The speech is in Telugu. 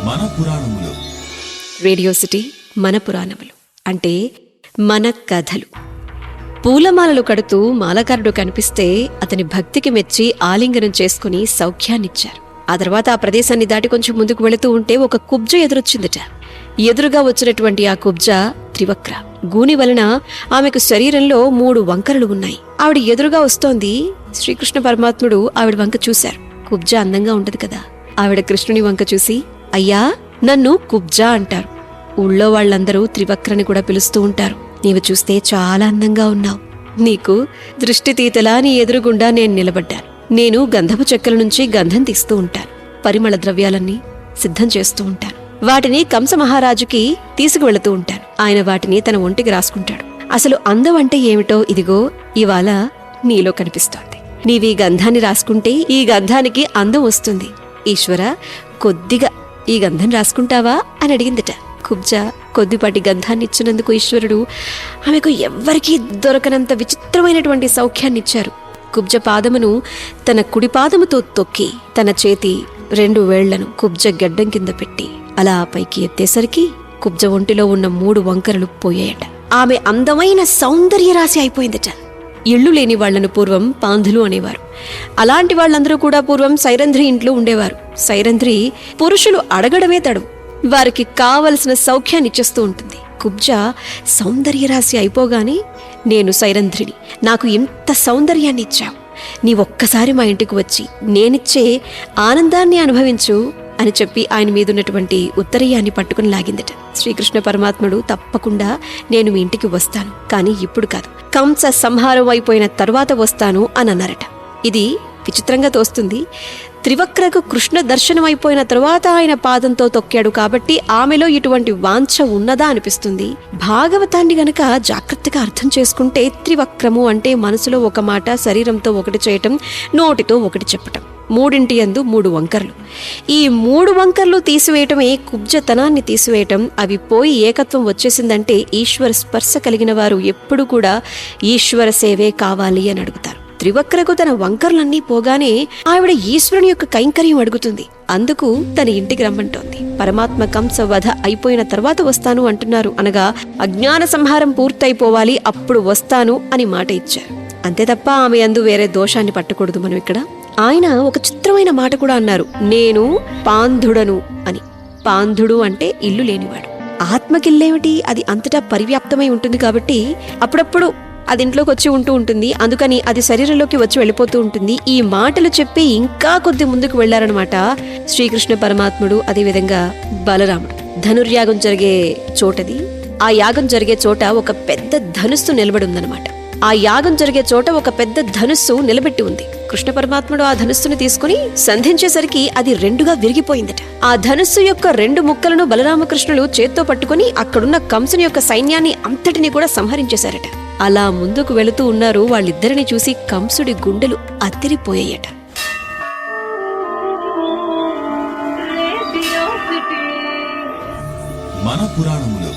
మన పురాణములు. రేడియో సిటీ మన పురాణములు అంటే మన కథలు. పూలమాలలు కడుతూ మాలకారుడు కనిపిస్తే అతని భక్తికి మెచ్చి ఆలింగనం చేసుకుని సౌఖ్యాన్నిచ్చారు. ఆ తర్వాత ఆ ప్రదేశాన్ని దాటి కొంచెం ముందుకు వెళుతూ ఉంటే ఒక కుబ్జ ఎదురొచ్చిందట. ఎదురుగా వచ్చినటువంటి ఆ కుబ్జ త్రివక్ర. గూని వలన ఆమెకు శరీరంలో 3 వంకరలు ఉన్నాయి. ఆవిడ ఎదురుగా వస్తోంది. శ్రీకృష్ణ పరమాత్ముడు ఆవిడ వంక చూశారు. కుబ్జ అందంగా ఉంటది కదా. ఆవిడ కృష్ణుని వంక చూసి, అయ్యా, నన్ను కుబ్జా అంటారు. ఊళ్ళో వాళ్ళందరూ త్రివక్రని కూడా పిలుస్తూ ఉంటారు. నీవు చూస్తే చాలా అందంగా ఉన్నావు. నీకు దృష్టి తీతలా నీ ఎదురుగుండా నేను నిలబడ్డాను. నేను గంధపు చెక్కల నుంచి గంధం తీస్తూ ఉంటాను. పరిమళ ద్రవ్యాలన్నీ సిద్ధం చేస్తూ ఉంటాను. వాటిని కంస మహారాజుకి తీసుకువెళుతూ ఉంటాను. ఆయన వాటిని తన ఒంటికి రాసుకుంటాడు. అసలు అందం అంటే ఏమిటో ఇదిగో ఇవాళ నీలో కనిపిస్తోంది. నీవీ గంధాన్ని రాసుకుంటే ఈ గంధానికి అందం వస్తుంది. ఈశ్వర, కొద్దిగా ఈ గంధం రాసుకుంటావా అని అడిగిందట. కుబ్జ కొద్దిపాటి గంధాన్ని ఇచ్చినందుకు ఈశ్వరుడు ఆమెకు ఎవ్వరికీ దొరకనంత విచిత్రమైనటువంటి సౌఖ్యాన్నిచ్చారు. కుబ్జ పాదమును తన కుడి పాదముతో తొక్కి తన చేతి 2 వేళ్లను కుబ్జ గడ్డం కింద పెట్టి అలా పైకి ఎత్తేసరికి కుబ్జ ఒంటిలో ఉన్న 3 వంకరలు పోయాయట. ఆమె అందమైన సౌందర్య రాశి అయిపోయిందట. ఇళ్లు లేని వాళ్లను పూర్వం పాంధులు అనేవారు. అలాంటి వాళ్ళందరూ కూడా పూర్వం సైరంధ్రి ఇంట్లో ఉండేవారు. సైరంధ్రి పురుషులు అడగడమే తడువు. వారికి కావలసిన సౌఖ్యాన్ని ఇచ్చేస్తూ ఉంటుంది. కుబ్జ సౌందర్యరాశి అయిపోగానే, నేను సైరంధ్రిని, నాకు ఇంత సౌందర్యాన్ని ఇచ్చావు, నీవొక్కసారి మా ఇంటికి వచ్చి నేనిచ్చే ఆనందాన్ని అనుభవించు అని చెప్పి ఆయన మీదున్నటువంటి ఉత్తరీయాన్ని పట్టుకుని లాగిందట. శ్రీకృష్ణ పరమాత్ముడు, తప్పకుండా నేను మీ ఇంటికి వస్తాను, కానీ ఇప్పుడు కాదు, కంస సంహారం అయిపోయిన తరువాత వస్తాను అని అన్నారట. ఇది విచిత్రంగా తోస్తుంది. త్రివక్రకు కృష్ణ దర్శనం అయిపోయిన తరువాత ఆయన పాదంతో తొక్కాడు కాబట్టి ఆమెలో ఇటువంటి వాంఛ ఉన్నదా అనిపిస్తుంది. భాగవతాన్ని గనక జాగ్రత్తగా అర్థం చేసుకుంటే త్రివక్రము అంటే మనసులో ఒక మాట, శరీరంతో ఒకటి చేయటం, నోటితో ఒకటి చెప్పటం. 3 యందు 3 వంకర్లు. ఈ 3 వంకర్లు తీసివేయటమే కుబ్జతనాన్ని తీసివేయటం. అవి పోయి ఏకత్వం వచ్చేసిందంటే ఈశ్వర స్పర్శ కలిగిన వారు ఎప్పుడు కూడా ఈశ్వర సేవే కావాలి అని అడుగుతారు. త్రివక్రకు తన వంకర్లన్నీ పోగానే ఆవిడ ఈశ్వరుని యొక్క కైంకర్యం అడుగుతుంది. అందుకు తన ఇంటికి రమ్మంటోంది. పరమాత్మ కంస వధ అయిపోయిన తర్వాత వస్తాను అంటున్నారు అనగా అజ్ఞాన సంహారం పూర్తయిపోవాలి, అప్పుడు వస్తాను అని మాట ఇచ్చారు. అంతే తప్ప ఆమె యందు వేరే దోషాన్ని పట్టకూడదు. మనం ఇక్కడ ఆయన ఒక చిత్రమైన మాట కూడా అన్నారు, నేను పాంధుడను అని. పాంధుడు అంటే ఇల్లు లేనివాడు. ఆత్మకిల్లేమిటి, అది అంతటా పరివ్యాప్తమై ఉంటుంది కాబట్టి అప్పుడప్పుడు అది ఇంట్లోకి వచ్చి ఉంటూ ఉంటుంది. అందుకని అది శరీరంలోకి వచ్చి వెళ్ళిపోతూ ఉంటుంది. ఈ మాటలు చెప్పి ఇంకా కొద్ది ముందుకు వెళ్లారనమాట శ్రీకృష్ణ పరమాత్ముడు, అదేవిధంగా బలరాముడు. ధనుర్యాగం జరిగే చోటది. ఆ యాగం జరిగే చోట ఒక పెద్ద ధనుస్సు నిలబడి ఉందన్నమాట. ఆ యాగం జరిగే చోట ఒక పెద్ద ధనుస్సు నిలబెట్టి ఉంది. కృష్ణ పరమాత్ముడు ఆ ధనుస్సును తీసుకుని సంధించేసరికి అది 2గా విరిగిపోయిందట. ఆ ధనుస్సు యొక్క 2 ముక్కలను బలరామకృష్ణులు చేత్తో పట్టుకుని అక్కడున్న కంసుని యొక్క సైన్యాన్ని అంతటిని కూడా సంహరించేశారట. అలా ముందుకు వెళుతూ ఉన్నారు. వాళ్ళిద్దరిని చూసి కంసుడి గుండెలు అదిరిపోయాయట. మన పురాణములు.